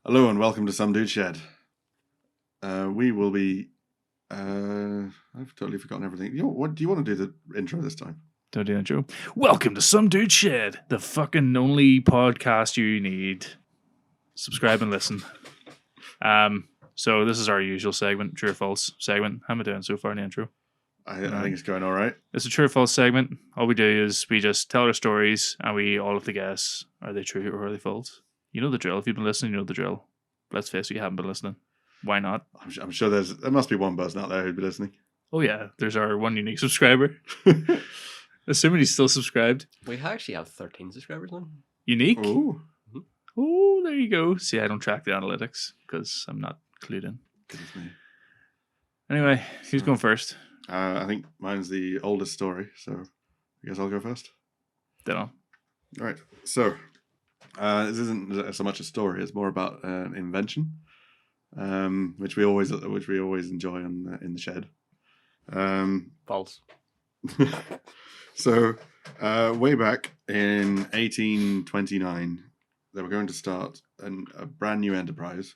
Hello and welcome to Some Dude Shed. We will be. I've totally forgotten everything. What do you want to do the intro this time? Don't do the intro. Welcome to Some Dude Shed, the fucking only podcast you need. Subscribe and listen. So this is our usual segment, true or false segment. How am I doing so far in the intro? I think it's going all right. It's a true or false segment. All we do is we just tell our stories and we all have to guess, are they true or are they false? You know the drill. If you've been listening, you know the drill. Let's face it, you haven't been listening. Why not? I'm sure there must be one person out there who'd be listening. Oh yeah, there's our one unique subscriber. Assuming he's still subscribed. We actually have 13 subscribers now. Unique? Ooh. Oh, there you go. See, I don't track the analytics because I'm not clued in. Goodness me. Anyway, who's going first? I think mine's the oldest story, so I guess I'll go first. Dunno. All right. So this isn't so much a story; it's more about an invention, which we always enjoy in the shed. False. So, way back in 1829, they were going to start a brand new enterprise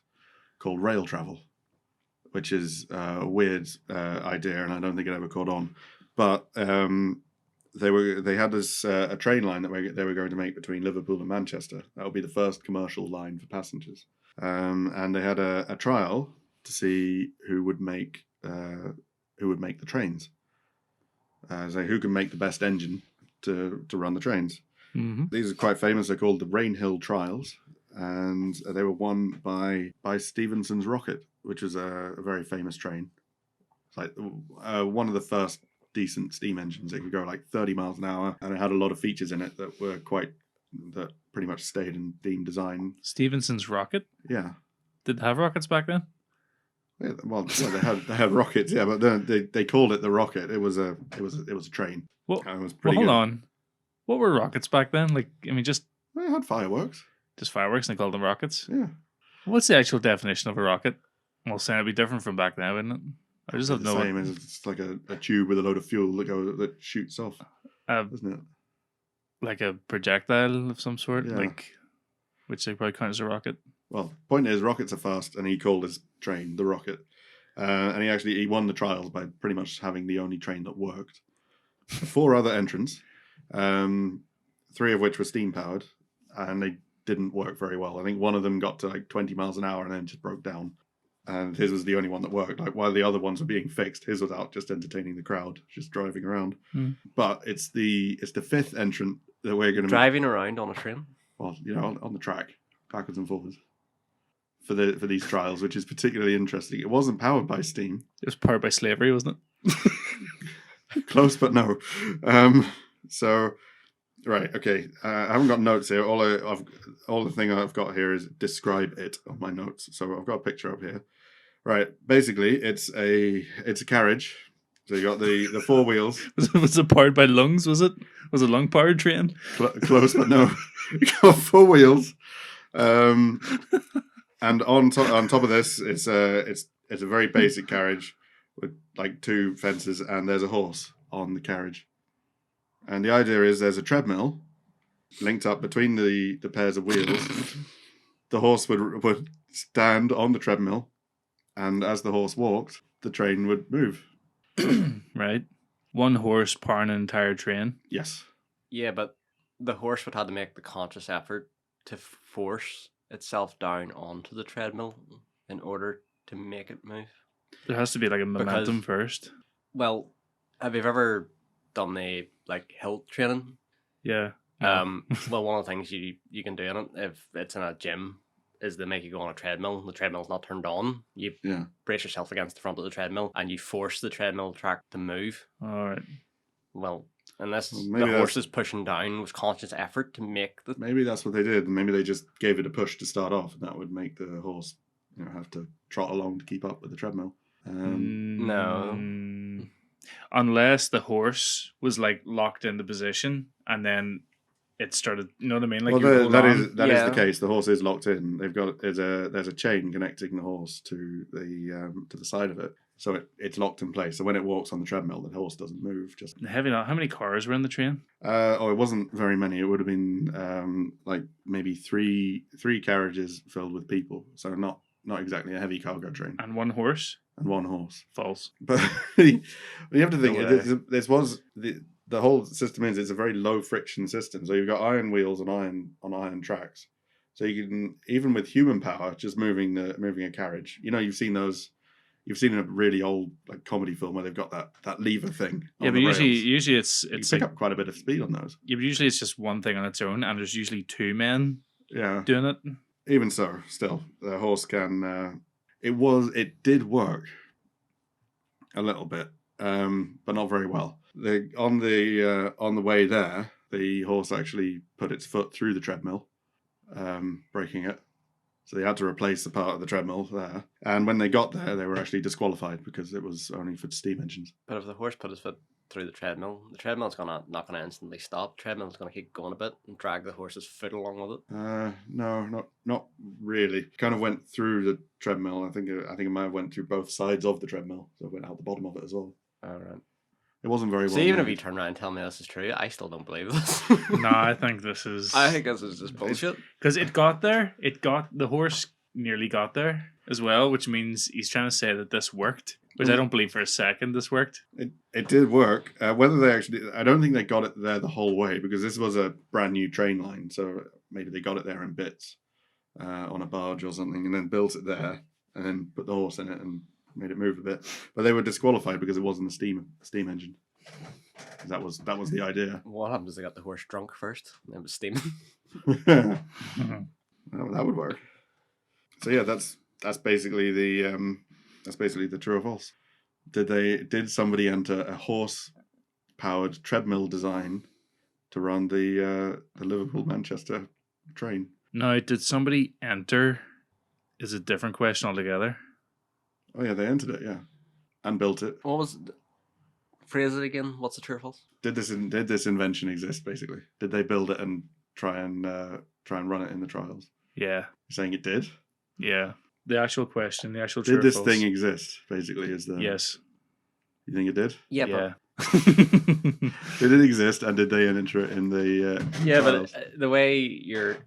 called rail travel, which is a weird idea, and I don't think it ever caught on. But they had this a train line that they were going to make between Liverpool and Manchester. That would be the first commercial line for passengers, and they had a trial to see who would make the trains. So who can make the best engine to run the trains. Mm-hmm. These are quite famous. They're called the Rainhill Trials, and they were won by Stephenson's rocket, which was a very famous train. It's like one of the first decent steam engines. It could go like 30 miles an hour, and it had a lot of features in it that pretty much stayed in theme design. Stephenson's rocket? Yeah. Did they have rockets back then? Yeah, well, they had rockets, yeah, but then they called it the rocket. It was a train. Well, and it was pretty hold good. on. What were rockets back then? Like, I mean, just They had fireworks. fireworks, and they called them rockets. Yeah. What's the actual definition of a rocket? Well, saying it'd be different from back then, wouldn't it? I just have the no. same. It's like a tube with a load of fuel that shoots off, isn't it? Like a projectile of some sort, Yeah. like which they probably count as a rocket. Well, point is, rockets are fast, and he called his train the rocket. And he won the trials by pretty much having the only train that worked. 4 other entrants, 3 of which were steam powered, and they didn't work very well. I think one of them got to like 20 miles an hour and then just broke down. And his was the only one that worked. Like while the other ones were being fixed, his was out just entertaining the crowd, just driving around. Mm. But it's the 5th entrant that we're going to Driving around on a train? Well, on the track, backwards and forwards. For these trials, which is particularly interesting. It wasn't powered by steam. It was powered by slavery, wasn't it? Close, but no. So, right, okay. I haven't got notes here. All the thing I've got here is describe it on my notes. So I've got a picture up here. Right, basically, it's a carriage. So you got the 4 wheels. Was it powered by lungs? Was it a lung powered train? Close, but no. You got 4 wheels. And on top of this, it's a very basic carriage with like 2 fences, and there's a horse on the carriage. And the idea is there's a treadmill linked up between the pairs of wheels. The horse would stand on the treadmill, and as the horse walked, the train would move. Right. 1 horse powering an entire train. Yes. Yeah, but the horse would have to make the conscious effort to force itself down onto the treadmill in order to make it move. There has to be like a momentum first. Well, have you ever done the hill training? Yeah. Well, one of the things you can do in it, if it's in a gym, is they make you go on a treadmill. The treadmill's not turned on. You brace yourself against the front of the treadmill, and you force the treadmill track to move. All right. Well, unless the horse is pushing down with conscious effort to make the... Maybe that's what they did. Maybe they just gave it a push to start off, and that would make the horse have to trot along to keep up with the treadmill. No. Unless the horse was like locked into position, and then it started. You know what I mean? Like that is the case. The horse is locked in. There's a chain connecting the horse to the side of it. So it's locked in place. So when it walks on the treadmill, the horse doesn't move. Just Heavy enough. How many cars were in the train? it wasn't very many. It would have been like maybe three carriages filled with people. So not exactly a heavy cargo train. And one horse? And one horse. False. But you have to think, No way. this was the whole system is it's a very low friction system. So you've got iron wheels on iron tracks. So you can, even with human power, just moving a carriage. You know, you've seen those. You've seen a really old like comedy film where they've got that lever thing. Yeah, on but the rails. usually it's You pick like, up quite a bit of speed on those. yeah, but usually it's just one thing on its own, and there's usually two men Yeah. doing it. Even so, still the horse can. It did work a little bit, but not very well. On the way there, the horse actually put its foot through the treadmill, breaking it. So they had to replace the part of the treadmill there. And when they got there, they were actually disqualified because it was only for steam engines. But if the horse put his foot through the treadmill's not gonna instantly stop. The treadmill's gonna keep going a bit and drag the horse's foot along with it. No, not really. Kind of went through the treadmill. I think it might have went through both sides of the treadmill, so it went out the bottom of it as well. All right. It wasn't very well. So even if made. you turn around and tell me this is true, I still don't believe this. No, I think this is. I think this is just bullshit. Because the horse nearly got there as well, which means he's trying to say that this worked, which I don't believe for a second this worked. It did work. Whether they actually, I don't think they got it there the whole way because this was a brand new train line. So maybe they got it there in bits on a barge or something and then built it there and then put the horse in it and made it move a bit. But they were disqualified because it wasn't a steam engine. That was the idea. What happens if they got the horse drunk first? It was steaming. Well, that would work. So yeah, that's basically the true or false. Did somebody enter a horse-powered treadmill design to run the Liverpool-Manchester train? No, did somebody enter? Is a different question altogether. Oh yeah, they entered it, yeah, and built it. What was phrase it again? What's the true or false? Did this invention exist? Basically, did they build it and try and run it in the trials? Yeah, You're saying it did. yeah. The actual question, the actual true Did or this false. thing exist? Basically, is the Yes. You think it did? Yeah, Yeah. Did it exist, and did they enter it in the? yeah, trials? but the way your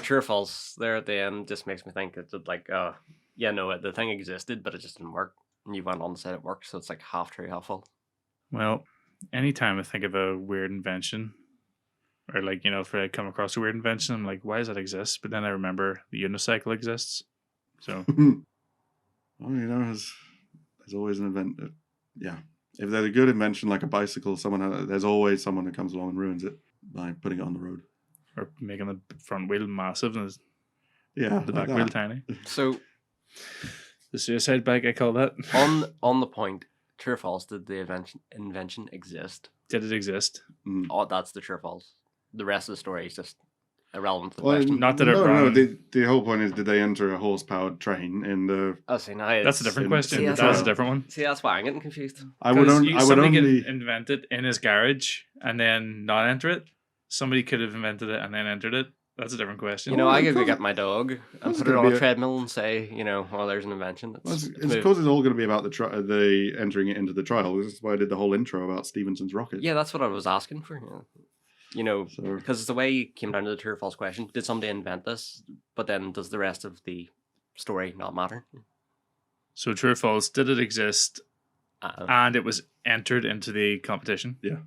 true or false there at the end just makes me think it's like, the thing existed, but it just didn't work. And you went on to say it worked, so it's like half true, half false. Well, anytime I think of a weird invention, or like, if I come across a weird invention, I'm like, why does that exist? But then I remember the unicycle exists. So, well, there's always an event. Yeah, if there's a good invention like a bicycle, there's always someone who comes along and ruins it by putting it on the road or making the front wheel massive and Yeah, the like back wheel that. tiny. So The suicide bike, I call that. on the point, true or false, did the invention exist? Did it exist? Oh, that's the true or false. The rest of the story is just irrelevant to the Well, question. Not that it no. ran. The whole point is, did they enter a horse-powered train in the? Oh, see, now That's a different in- question. See, That's that's a why- different one. See, that's why I'm getting confused. I would only. Somebody could invent it in his garage and then not enter it. Somebody could have invented it and then entered it. That's a different question. You know, I of could go course get my dog and it's put it gonna on be a a- treadmill and say, there's an invention. Well, It's of course, it's all going to be about the entering it into the trial. This is why I did the whole intro about Stephenson's rocket. Yeah, that's what I was asking for. So Because the way you came down to the true or false question, did somebody invent this? But then does the rest of the story not matter? So true or false, did it exist Uh, and it was entered into the competition? Yeah.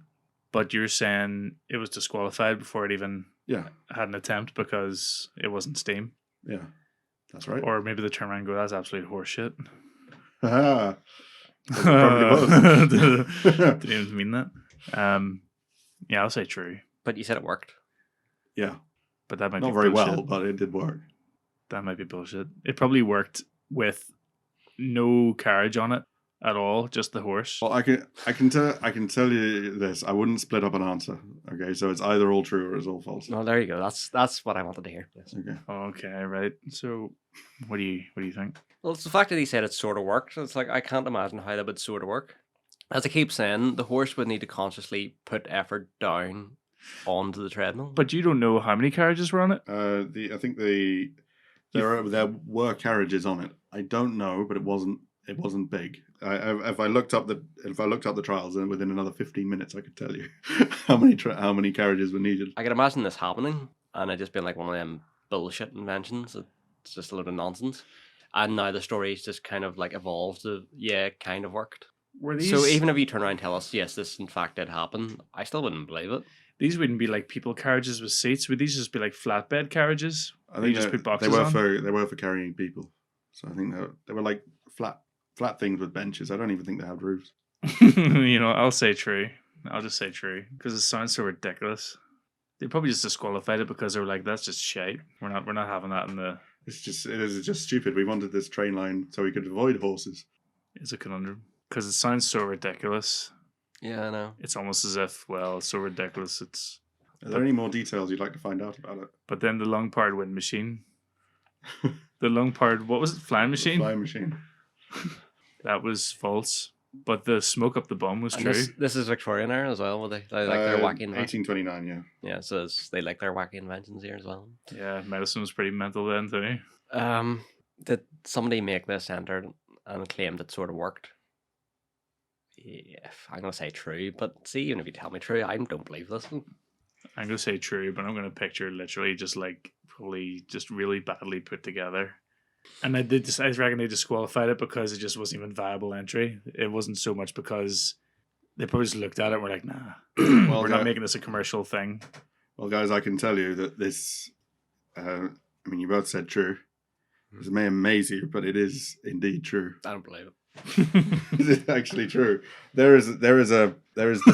But you're saying it was disqualified before it even yeah, had an attempt because it wasn't steam? yeah, that's right. Or maybe they turn around and go, that's absolute horseshit. Haha. Probably Didn't even mean that. Yeah, I'll say true. but you said it worked. Yeah, But that might not be very bullshit. well, but it did work. That might be bullshit. It probably worked with no carriage on it at all, just the horse. Well, I can tell you this. I wouldn't split up an answer. Okay, so it's either all true or it's all false. Well, there you go. That's what I wanted to hear. Yes. Okay. Okay, right. So, what do you think? Well, it's the fact that he said it sort of worked. It's like, I can't imagine how that would sort of work. As I keep saying, the horse would need to consciously put effort down onto the treadmill. But you don't know how many carriages were on it. I think there were carriages on it. I don't know, but it wasn't it wasn't big. If I looked up the trials, and within another 15 minutes, I could tell you how many carriages were needed. I can imagine this happening, and it just being like one of them bullshit inventions. It's just a load of nonsense. And now the story's just kind of like evolved to, yeah, it kind of worked. So even if you turn around and tell us, yes, this in fact did happen, I still wouldn't believe it. These wouldn't be like people carriages with seats. Would these just be like flatbed carriages? I think you just put boxes they were on? for carrying people. So I think they were like flat things with benches. I don't even think they had roofs. I'll say true. I'll just say true because it sounds so ridiculous. They probably just disqualified it because they were like, "That's just shite. We're not having that in the." It is just stupid. We wanted this train line so we could avoid horses. It's a conundrum because it sounds so ridiculous. Yeah, I know. It's almost as if, well, it's so ridiculous. Are there any more details you'd like to find out about it? But then the long powered wind machine. The long powered, what was it? Flying machine? Flying machine. That was false. But the smoke up the bum was And true. This is Victorian era as well, will they? They like their wacky inventions. 1829, yeah. Yeah, so they like their wacky inventions here as well. Yeah, medicine was pretty mental then too. Did somebody make this enter and claimed it sort of worked? Yeah, I'm going to say true, but see, even if you tell me true, I don't believe this one. I'm going to say true, but I'm going to picture literally just like probably just really badly put together. And I reckon they disqualified it because it just wasn't even viable entry. It wasn't so much because they probably just looked at it and were like, nah, we're not making this a commercial thing. Well, guys, I can tell you that this, you both said true. This may amaze you, but it is indeed true. I don't believe it. Is it actually true? There is the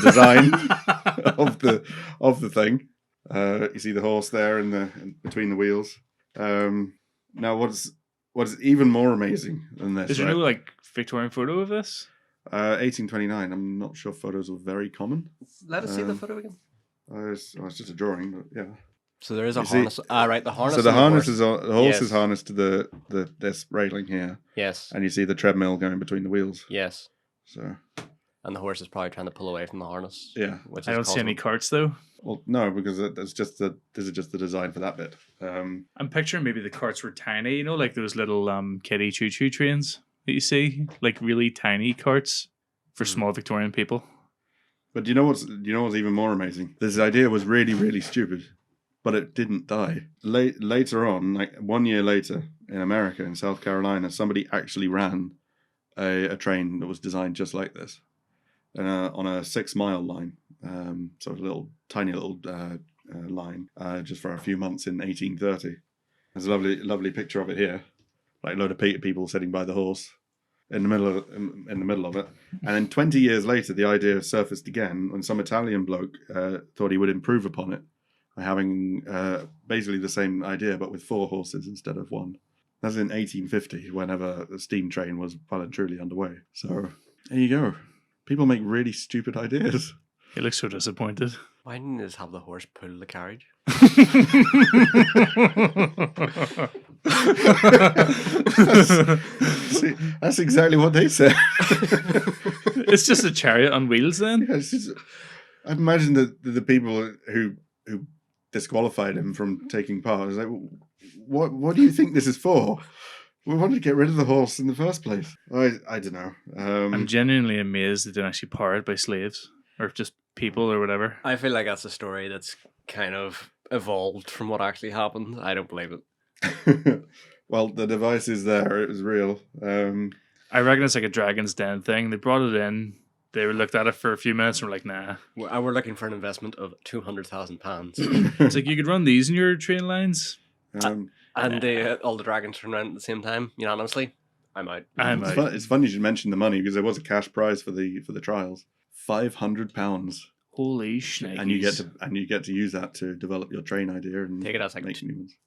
design of the thing. You see the horse there in between the wheels. Now, what's even more amazing than this? Is there no like Victorian photo of this? 1829. I'm not sure photos are very common. Let us see the photo again. It's just a drawing, but yeah. So there is a harness. Right, the harness. So the horse Yes. is harnessed to this railing here. Yes. And you see the treadmill going between the wheels. Yes. So. And the horse is probably trying to pull away from the harness. Yeah. I don't see any carts though. Well, no, because this is just the design for that bit. I'm picturing maybe the carts were tiny, like those little kiddie choo-choo trains that you see, like really tiny carts for small Victorian people. But do you know what's even more amazing? This idea was really, really stupid, but it didn't die. Later on, like 1 year later, in America, in South Carolina, somebody actually ran a train that was designed just like this, on a 6 mile line. So a tiny little line, just for a few months in 1830. There's a lovely picture of it here, like a load of people sitting by the horse in the middle of it. And then 20 years later, the idea surfaced again, and some Italian bloke thought he would improve upon it by having basically the same idea, but with 4 horses instead of 1. That's in 1850, whenever the steam train was well and truly underway. So there you go. People make really stupid ideas. He looks so disappointed. Why didn't you just have the horse pull the carriage? That's exactly what they said. It's just a chariot on wheels then? Yeah, I imagine that the people who disqualified him from taking part was like, what do you think this is for? We wanted to get rid of the horse in the first place. I don't know. I'm genuinely amazed they didn't actually power it by slaves or just people or whatever. I feel like that's a story that's kind of evolved from what actually happened. I don't believe it. Well, the device is there. It was real. I reckon it's like a Dragon's Den thing. They brought it in. They looked at it for a few minutes and were like, nah. We're looking for an investment of £200,000. It's like, you could run these in your train lines. And all the dragons turn around at the same time, unanimously. I'm out. It's funny you should mention the money because there was a cash prize for the trials. £500. Holy shnikes. And you get to use that to develop your train idea and take it as like make new ones.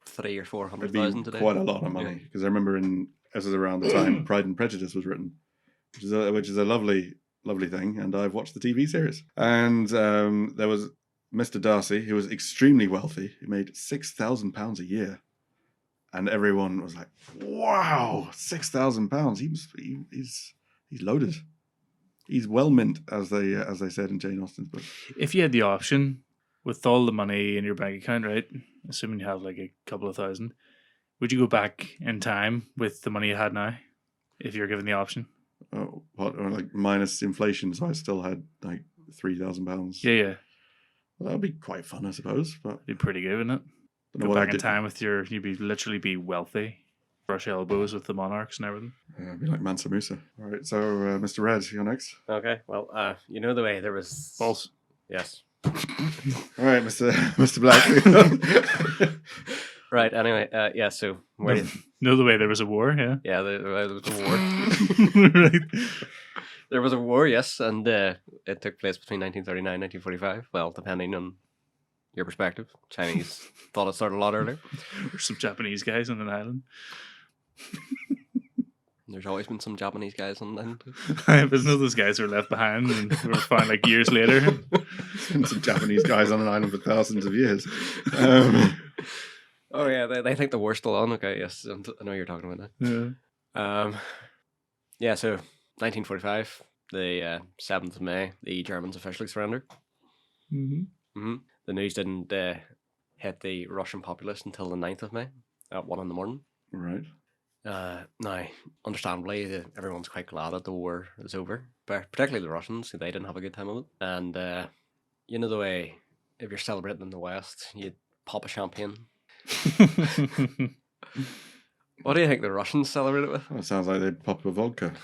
300,000 or 400,000 today. Quite a lot of money because I remember as was around the time Pride and Prejudice was written, which is a lovely thing, and I've watched the TV series. And there was Mr. Darcy, who was extremely wealthy. He made £6,000 a year, and everyone was like, "Wow, £6,000! He's loaded. He's well mint," as they said in Jane Austen's book. If you had the option with all the money in your bank account, right, assuming you have like a couple of thousand, would you go back in time with the money you had now? if you're given the option. Oh, what? Or like minus inflation, so I still had like £3,000. Yeah. Well, that'd be quite fun, I suppose. But It'd be pretty good, wouldn't it? don't know Go what I back in did. time with you'd literally be wealthy. Brush elbows with the monarchs and everything. I'd be like Mansa Musa. All right, so Mr. Red, you're next. Okay, well, you know the way there was... False. Yes. All right, Mr. Black. Right, anyway, yeah, so... No, the way there was a war, yeah. Yeah, there was a war. Right. There was a war, yes, and it took place between 1939 and 1945. Well, depending on your perspective. Chinese thought it started a lot earlier. There's some Japanese guys on an island. There's always been some Japanese guys on the island. But none of those guys were left behind and were found like years later. Some Japanese guys on an island for thousands of years. Oh yeah, they think the war's still on. Okay, yes, I know what you're talking about now. Yeah, so 1945, the 7th of May, the Germans officially surrendered. The news didn't hit the Russian populace until the 9th of May at 1 a.m. Right. Now, understandably, everyone's quite glad that the war is over, but particularly the Russians, they didn't have a good time of it. And you know the way, if you're celebrating in the West, you pop a champagne. What do you think the Russians celebrate it with? Well, it sounds like they'd pop a vodka.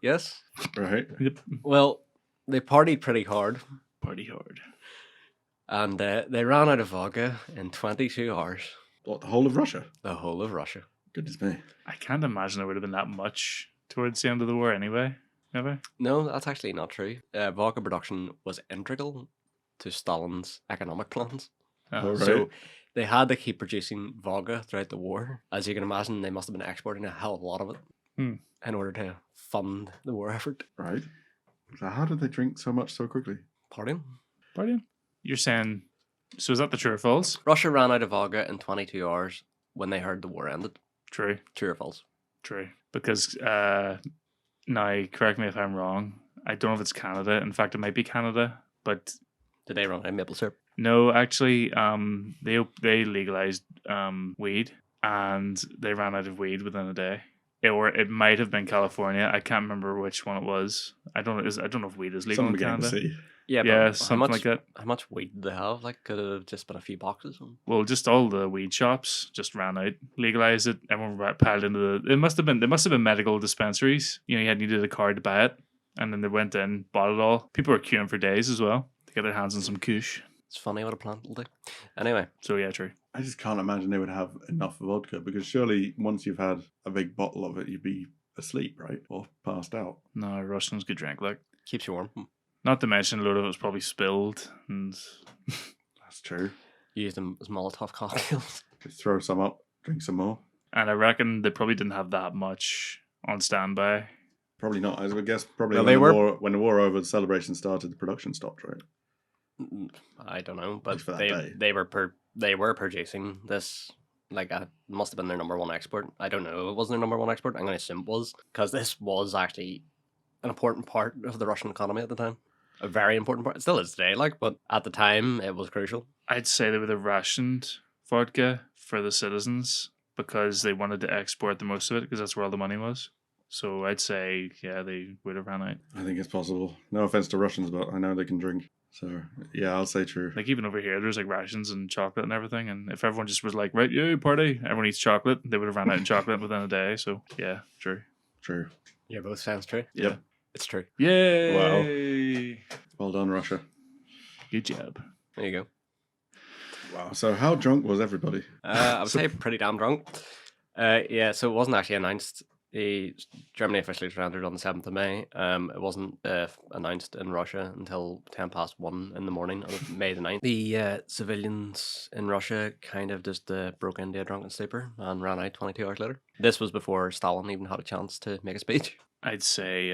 Yes? Right. Yep. Well, they partied pretty hard. Party hard. And they ran out of vodka in 22 hours. What, the whole of Russia? The whole of Russia. Goodness me. I can't imagine there would have been that much towards the end of the war anyway. Never? No, that's actually not true. Vodka production was integral to Stalin's economic plans. All right. So they had to keep producing vodka throughout the war. As you can imagine, they must have been exporting a hell of a lot of it in order to fund the war effort. Right. So how did they drink so much so quickly? Pardon? You're saying, so is that the true or false? Russia ran out of vodka in 22 hours when they heard the war ended. True. True or false? True. Because, now, correct me if I'm wrong, I don't know if it's Canada. In fact, it might be Canada, but... Did they run out of maple syrup? No, actually, they legalized weed, and they ran out of weed within a day. It might have been California. I can't remember which one it was. I don't know if weed is legal in Canada. Yeah, Yeah, but something like that. How much weed did they have? Like, could it have just been a few boxes? Well, just all the weed shops just ran out, legalized it. Everyone piled into the. There must have been medical dispensaries. You needed a card to buy it, and then they went in, bought it all. People were queuing for days as well to get their hands on some kush. It's funny what a plant will do. Anyway. So yeah, true. I just can't imagine they would have enough vodka because surely once you've had a big bottle of it, you'd be asleep, right? Or passed out. No, Russians could drink like. Keeps you warm. Not to mention a load of it was probably spilled and. That's true. Use them as Molotov cocktails. Just throw some up, drink some more. And I reckon they probably didn't have that much on standby. Probably not. I would guess probably Well, when the war over, the celebration started, the production stopped, right? I don't know, but For that day. they were producing this. Like, it must have been their number one export. I don't know if it wasn't their number one export. I'm going to assume it was, because this was actually an important part of the Russian economy at the time. A very important part. It still is today, but at the time, it was crucial. I'd say they would have rationed vodka for the citizens because they wanted to export the most of it because that's where all the money was. So I'd say, yeah, they would have ran out. I think it's possible. No offense to Russians, but I know they can drink. So, yeah, I'll say true. Like, even over here, there's like rations and chocolate and everything. And if everyone just was like, right, yeah, party, everyone eats chocolate, they would have ran out of chocolate within a day. So, yeah, true. True. Yeah, both sounds true. Yeah. It's true. Yay! Well done, Russia. Good job. There you go. Wow. So how drunk was everybody? I would say pretty damn drunk. Yeah, so it wasn't actually announced. Germany officially surrendered on the 7th of May. It wasn't announced in Russia until 1:10 in the morning of May the 9th. The civilians in Russia kind of just broke into a drunken sleeper and ran out 22 hours later. This was before Stalin even had a chance to make a speech. I'd say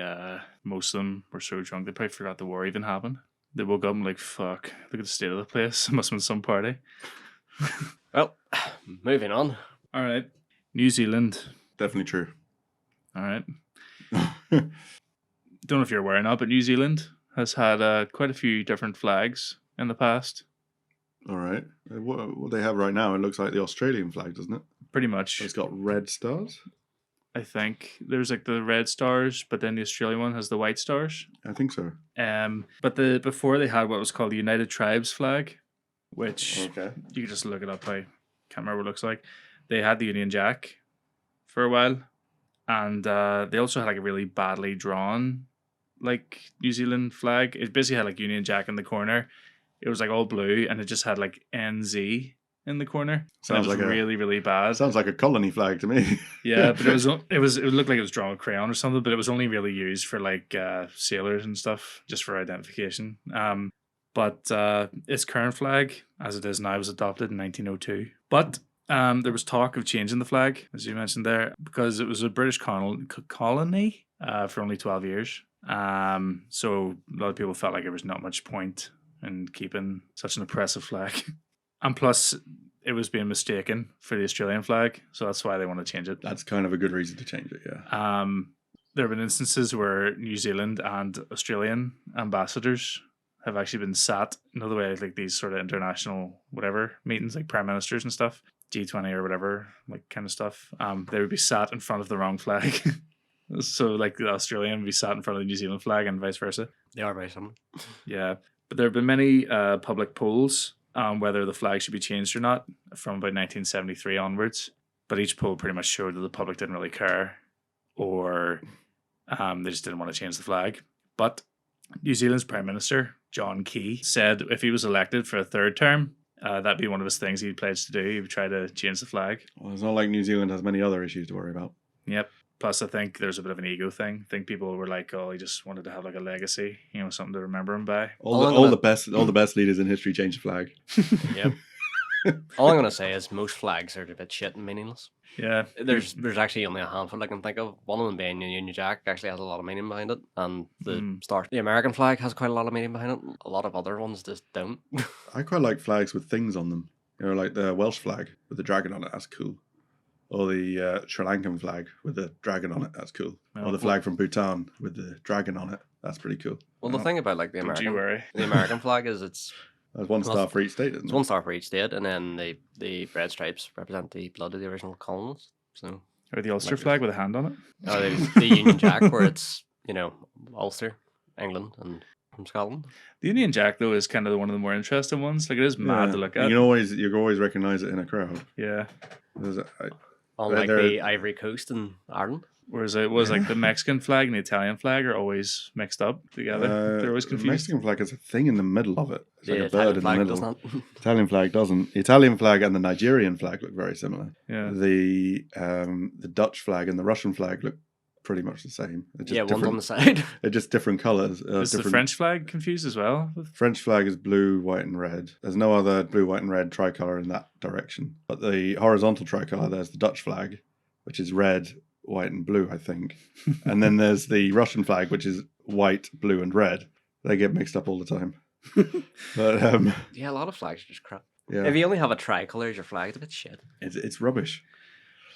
most of them were so drunk they probably forgot the war even happened. They woke up and like, fuck, look at the state of the place. It must have been some party. Well, moving on. All right. New Zealand. Definitely true. All right. Don't know if you're aware or not, but New Zealand has had quite a few different flags in the past. All right. What they have right now, it looks like the Australian flag, doesn't it? Pretty much. It's got red stars. I think. There's like the red stars, but then the Australian one has the white stars. I think so. But before they had what was called the United Tribes flag, which Okay. you can just look it up. I can't remember what it looks like. They had the Union Jack for a while, and they also had like a really badly drawn like New Zealand flag. It basically had like Union Jack in the corner. It was like all blue, and it just had like NZ in the corner. Sounds it was like really, really bad. Sounds like a colony flag to me. Yeah, but it looked like it was drawn with crayon or something, but it was only really used for like sailors and stuff, just for identification. But its current flag, as it is now, was adopted in 1902. But there was talk of changing the flag, as you mentioned there, because it was a British colony for only 12 years. So a lot of people felt like there was not much point in keeping such an oppressive flag. And plus, it was being mistaken for the Australian flag, so that's why they want to change it. That's kind of a good reason to change it, yeah. There have been instances where New Zealand and Australian ambassadors have actually been sat, another way, like these sort of international whatever meetings, like prime ministers and stuff, G20 or whatever, like kind of stuff. They would be sat in front of the wrong flag. So like the Australian would be sat in front of the New Zealand flag and vice versa. They are very similar. Yeah, but there have been many public polls on whether the flag should be changed or not from about 1973 onwards. But each poll pretty much showed that the public didn't really care, or they just didn't want to change the flag. But New Zealand's Prime Minister, John Key, said if he was elected for a third term, that'd be one of his things he'd pledged to do. He would try to change the flag. Well, it's not like New Zealand has many other issues to worry about. Yep. Plus, I think there's a bit of an ego thing. I think people were like, "Oh, he just wanted to have like a legacy, something to remember him by." All the best leaders in history change the flag. Yep. All I'm gonna say is most flags are a bit shit and meaningless. Yeah. There's actually only a handful I can think of. One of them being Union Jack actually has a lot of meaning behind it, and the American flag has quite a lot of meaning behind it. A lot of other ones just don't. I quite like flags with things on them. Like the Welsh flag with the dragon on it. That's cool. Or the Sri Lankan flag with the dragon on it. That's cool. Or the flag from Bhutan with the dragon on it. That's pretty cool. Well, the thing about like the American flag is There's one star for each state, isn't it? It's one star for each state, and then the red stripes represent the blood of the original colonists. So, or the Ulster flag with a hand on it. Oh, the Union Jack, where it's Ulster, England, and from Scotland. The Union Jack though is kind of one of the more interesting ones. Like it is mad to look at. You can always recognize it in a crowd. Yeah. Unlike the Ivory Coast in Ireland. Whereas it was like the Mexican flag and the Italian flag are always mixed up together. They're always confused. The Mexican flag has a thing in the middle of it. It's like a bird in the middle. Doesn't. Italian flag doesn't. The Italian flag and the Nigerian flag look very similar. Yeah. The Dutch flag and the Russian flag look pretty much the same. One's on the side. They're just different colours. Is the French flag confused as well? French flag is blue, white and red. There's no other blue, white and red tricolour in that direction. But the horizontal tricolour, there's the Dutch flag, which is red, white and blue, I think. And then there's the Russian flag, which is white, blue and red. They get mixed up all the time. But a lot of flags are just crap. Yeah. If you only have a tricolour as your flag, it's a bit shit. It's rubbish.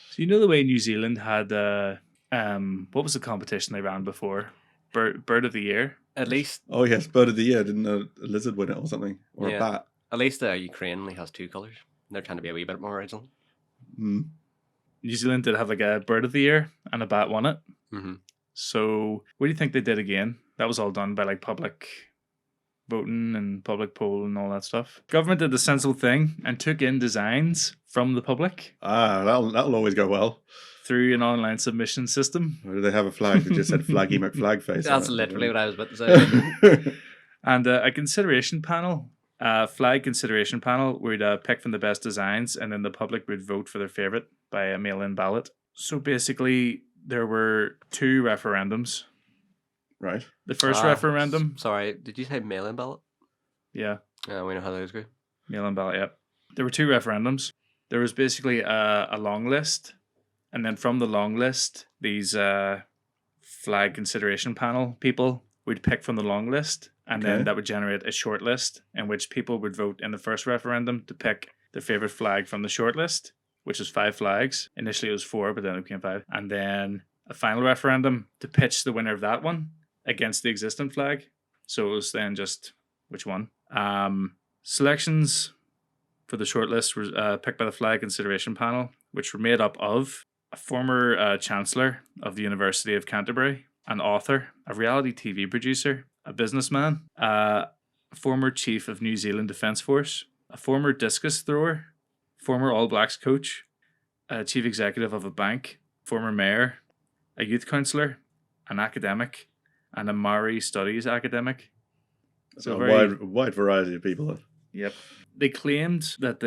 So the way New Zealand had what was the competition they ran before? Bird of the Year? At least. Oh yes, Bird of the Year. Didn't a lizard win it or something? Or a bat? At least Ukraine only has two colours. They're trying to be a wee bit more original. Mm. New Zealand did have like a Bird of the Year and a bat won it. Mm-hmm. So what do you think they did again? That was all done by like public voting and public poll and all that stuff. Government did the sensible thing and took in designs from the public. That'll always go well. Through an online submission system. Or do they have a flag that just said Flaggy McFlagface? That's literally what I was about to say. And a consideration panel, flag consideration panel, would pick from the best designs, and then the public would vote for their favourite by a mail-in ballot. So basically, there were two referendums. Right. The first referendum. Sorry, did you say mail-in ballot? Yeah. Yeah, we know how those go. Mail-in ballot, yeah. There were two referendums. There was basically a long list. And then from the long list, these flag consideration panel people would pick from the long list. And then that would generate a short list in which people would vote in the first referendum to pick their favourite flag from the short list, which is 5 flags. Initially it was 4, but then it became 5. And then a final referendum to pitch the winner of that one against the existing flag. So it was then just which one. Selections for the short list were picked by the flag consideration panel, which were made up of a former chancellor of the University of Canterbury, an author, a reality TV producer, a businessman, a former chief of New Zealand Defence Force, a former discus thrower, former All Blacks coach, a chief executive of a bank, former mayor, a youth counsellor, an academic, and a Maori studies academic. So a wide variety of people. Yep. They claimed that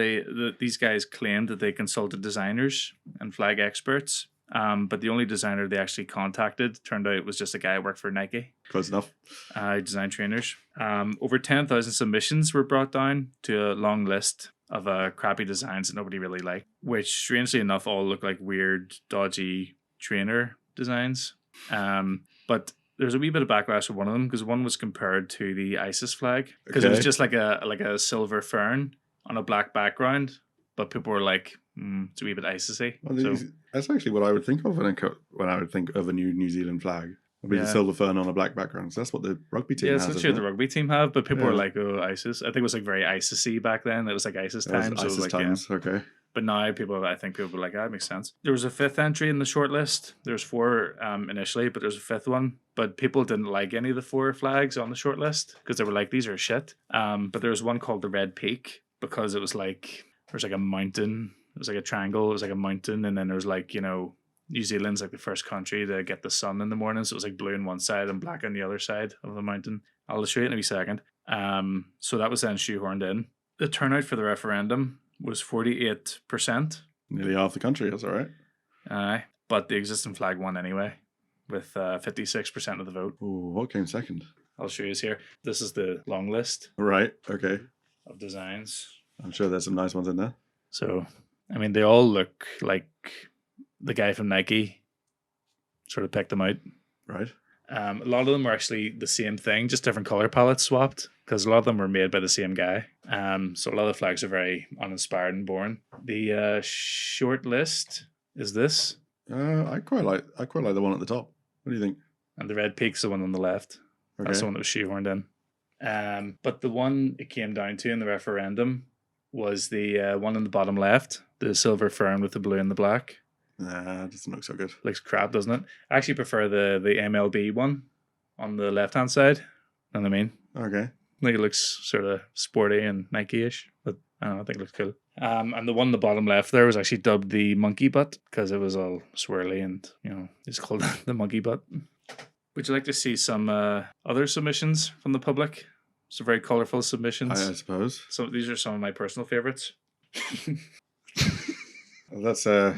these guys claimed that they consulted designers and flag experts, but the only designer they actually contacted turned out was just a guy who worked for Nike. Close enough. Design trainers. Over 10,000 submissions were brought down to a long list of crappy designs that nobody really liked, which strangely enough all look like weird, dodgy trainer designs. But there's a wee bit of backlash with one of them because one was compared to the ISIS flag because it was just like a silver fern on a black background, but people were like, it's a wee bit ISIS-y. Well, that's actually what I would think of when I would think of a New Zealand flag. It'd be the silver fern on a black background. So that's what the rugby team has. Yeah, that's what the rugby team have, but people were like, oh, ISIS. I think it was like very ISIS-y back then. It was like ISIS times. ISIS like, times, okay. But now I think people were like, that makes sense. There was a fifth entry in the shortlist. There's 4 initially, but there's a fifth one. But people didn't like any of the 4 flags on the shortlist because they were like, these are shit. But there was one called the Red Peak because it was like, there's like a mountain. It was like a triangle. It was like a mountain. And then there was like, New Zealand's like the first country to get the sun in the morning. So it was like blue on one side and black on the other side of the mountain. I'll show you in a wee second. So that was then shoehorned in. The turnout for the referendum was 48%. Nearly half the country, that's all right. But the existing flag won anyway, with 56% of the vote. Ooh, what came second? I'll show you here. This is the long list. Right, okay. Of designs. I'm sure there's some nice ones in there. So, I mean, they all look like the guy from Nike sort of picked them out. Right. A lot of them were actually the same thing, just different color palettes swapped, because a lot of them were made by the same guy. So a lot of the flags are very uninspired and boring. The short list is this. I quite like the one at the top. What do you think? And the Red Peak's the one on the left. Okay. That's the one that was shoehorned in. But the one it came down to in the referendum was the one in the bottom left, the silver fern with the blue and the black. Nah, it doesn't look so good. Looks crap, doesn't it? I actually prefer the MLB one on the left-hand side. Know what I mean? Okay. I think it looks sort of sporty and Nike-ish, but I don't know, I think it looks cool. And the one on the bottom left there was actually dubbed the monkey butt because it was all swirly and, it's called the monkey butt. Would you like to see some other submissions from the public? Some very colourful submissions. I suppose. So these are some of my personal favourites. That's a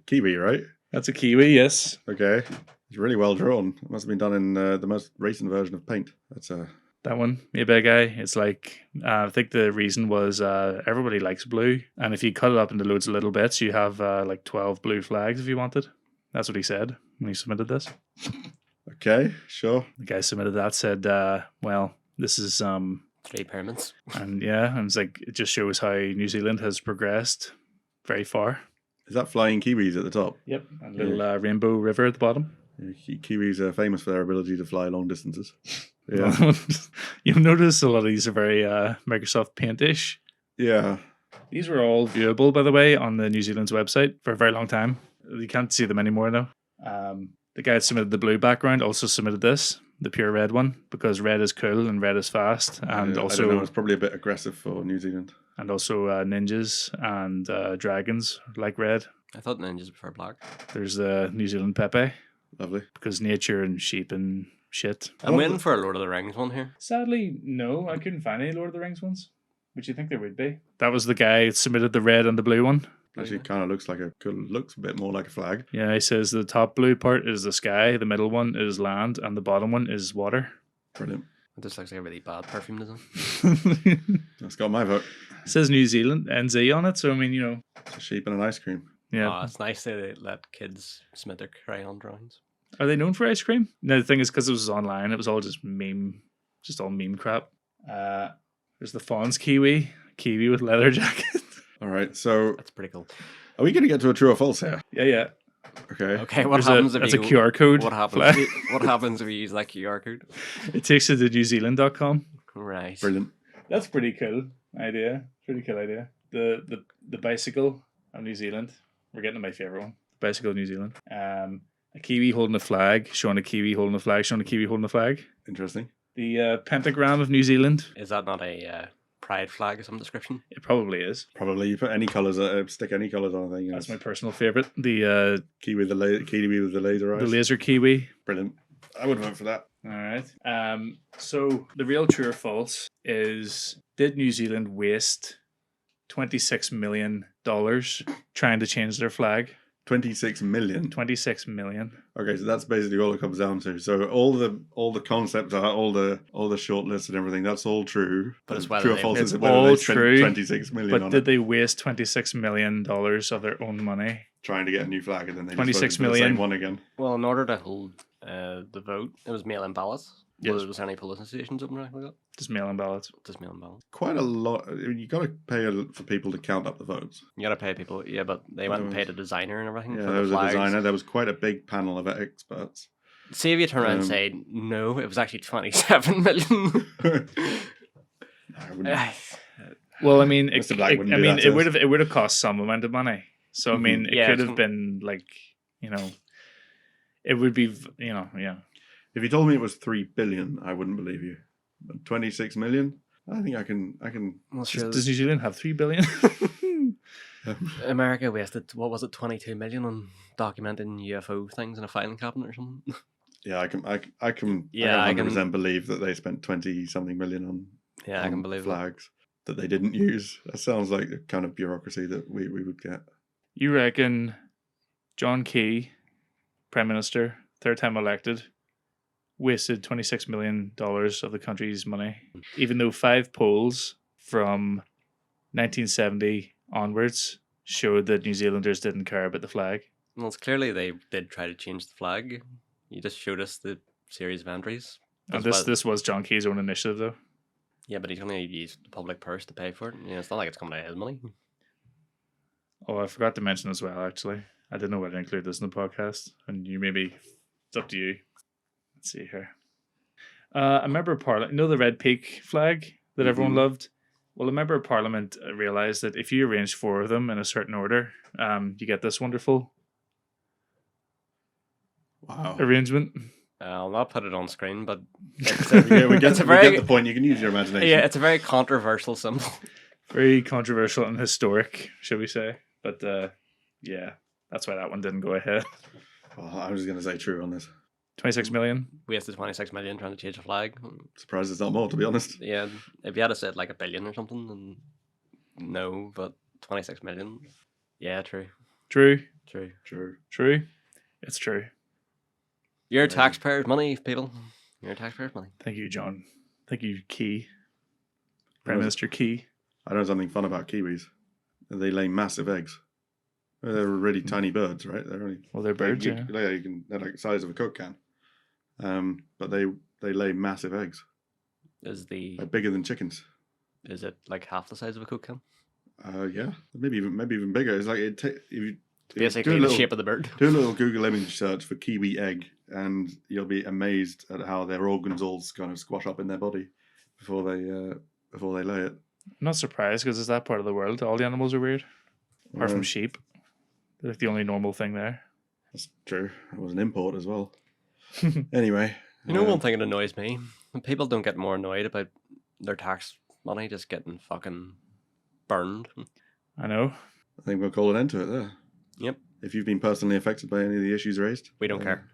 kiwi, right? That's a kiwi, yes. Okay. It's really well drawn. It must have been done in the most recent version of Paint. That one, made by a guy. It's like, I think the reason was everybody likes blue. And if you cut it up into loads of little bits, you have like 12 blue flags if you wanted. That's what he said when he submitted this. Okay, sure. The guy submitted that, said, well, this is... 3 pyramids. And yeah, and it's like, it just shows how New Zealand has progressed very far. Is that flying kiwis at the top? Yep, and a little rainbow river at the bottom. Yeah, kiwis are famous for their ability to fly long distances. Yeah. You'll notice a lot of these are very Microsoft Paint-ish. Yeah. These were all viewable, by the way, on the New Zealand's website for a very long time. You can't see them anymore now. The guy that submitted the blue background also submitted this, the pure red one, because red is cool and red is fast. And also, I don't know, it's probably a bit aggressive for New Zealand. And also ninjas and dragons like red. I thought ninjas prefer black. There's the New Zealand Pepe. Lovely. Because nature and sheep and shit. I'm waiting for a Lord of the Rings one here. Sadly, no. I couldn't find any Lord of the Rings ones. Would you think there would be? That was the guy that submitted the red and the blue one. Actually, kind of looks a bit more like a flag. Yeah, he says the top blue part is the sky, the middle one is land, and the bottom one is water. Brilliant. It just looks like a really bad perfume design. That's got my vote. It says New Zealand, NZ on it, so I mean, It's a sheep and an ice cream. Yeah. It's nice that they let kids submit their crayon drawings. Are they known for ice cream? No, the thing is, because it was online, it was all just all meme crap. There's the Fawn's kiwi with leather jacket. All right, so that's pretty cool. Are we going to get to a true or false here? Yeah. Okay. Okay. What happens if that's a QR code? What happens if you use that QR code? It takes you to newzealand.com. Right. Brilliant. That's pretty cool idea. Pretty cool idea. The bicycle of New Zealand. We're getting to my favorite one. Bicycle of New Zealand. A Kiwi holding a flag, showing a Kiwi holding a flag, showing a Kiwi holding a flag. Interesting. The pentagram of New Zealand. Is that not a pride flag of some description? It probably is. Probably you put any colours, stick any colours on a thing. That's my personal favourite. The Kiwi with the laser eyes. the laser Kiwi. Brilliant. I would vote for that. All right. So the real true or false is: did New Zealand waste $26 million trying to change their flag? 26 million. 26 million. Okay, so that's basically all it comes down to. So all the concept art, all the short lists and everything, that's all true. But it's whether true or they- false it's is whether all they spent true, 26 million But on did it, they waste $26 million of their own money? trying to get a new flag, and then they 26 just voted for the million. same one again. Well, in order to hold the vote, it was mail-in ballots. Yes. Was there any polling stations open or anything like that? Just mail-in ballots. Just mail-in ballots. Quite a lot. I mean, you got to pay for people to count up the votes. You gotta pay people, yeah, but they went and paid a designer and everything Yeah, for there the was flags. a designer. There was quite a big panel of experts. See if you turn around and say no, it was actually 27 million. I wouldn't- Well, I mean, Mr. Black wouldn't I do mean, that to us. it would have cost some amount of money. So I mean, it Yeah, could it's have been like, it would be, yeah. If you told me it was 3 billion, I wouldn't believe you. But 26 million, I think I can. Well, sure, Does New Zealand have 3 billion? America wasted, what was it, 22 million on documenting UFO things in a filing cabinet or something? Yeah, I can. Yeah, I I can can- 100% believe that they spent 20 something million on. Yeah, I on can believe that. flags that they didn't use. That sounds like the kind of bureaucracy that we would get. You reckon John Key, Prime Minister, third time elected, wasted $26 million of the country's money, even though 5 polls from 1970 onwards showed that New Zealanders didn't care about the flag? Well, it's clearly they did try to change the flag. You just showed us the series of entries. And That's why- this was John Key's own initiative, though. Yeah, but he's going to use the public purse to pay for it. You know, it's not like it's coming out of his money. Oh, I forgot to mention as well, actually. I didn't know whether to include this in the podcast. And you maybe, it's up to you. Let's see here. A member of Parliament, you know the Red Peak flag that everyone Mhm. loved? Well, a member of Parliament realised that if you arrange 4 of them in a certain order, you get this wonderful Wow. arrangement. I'll not put it on screen, but Yeah, we get, It's a we very- get the point. You can use your imagination. yeah, it's a very controversial symbol. Very controversial and historic, shall we say. But yeah, that's why that one didn't go ahead. Well, I was going to say true on this. 26 million. Wasted 26 million trying to change a flag. Surprised it's not more, to be honest. Yeah, if you had said like $1 billion or something, then no, but 26 million. Yeah, true. True. True. True. True. It's true. Your taxpayers' money, people. Your taxpayers' money. Thank you, John. Thank you, Key. Prime Yes. Minister Key. I know something fun about kiwis. They lay massive eggs. They're really tiny birds, right? They're only Well, they're birds, you, yeah. they're like the size of a Coke can. But they lay massive eggs, like bigger than chickens. Is it like half the size of a Coke can? Yeah, maybe even bigger. It's like if you Basically, do a the little, shape of the bird. do a little Google image search for kiwi egg, and you'll be amazed at how their organs all kind of squash up in their body before they lay it. I'm not surprised because it's that part of the world. All the animals are weird, apart from sheep. They're like the only normal thing there. That's true. It was an import as well. Anyway, You know, one thing that annoys me? When people don't get more annoyed about their tax money just getting fucking burned. I know. I think we'll call an end to it there. Yep. If you've been personally affected by any of the issues raised, We don't care.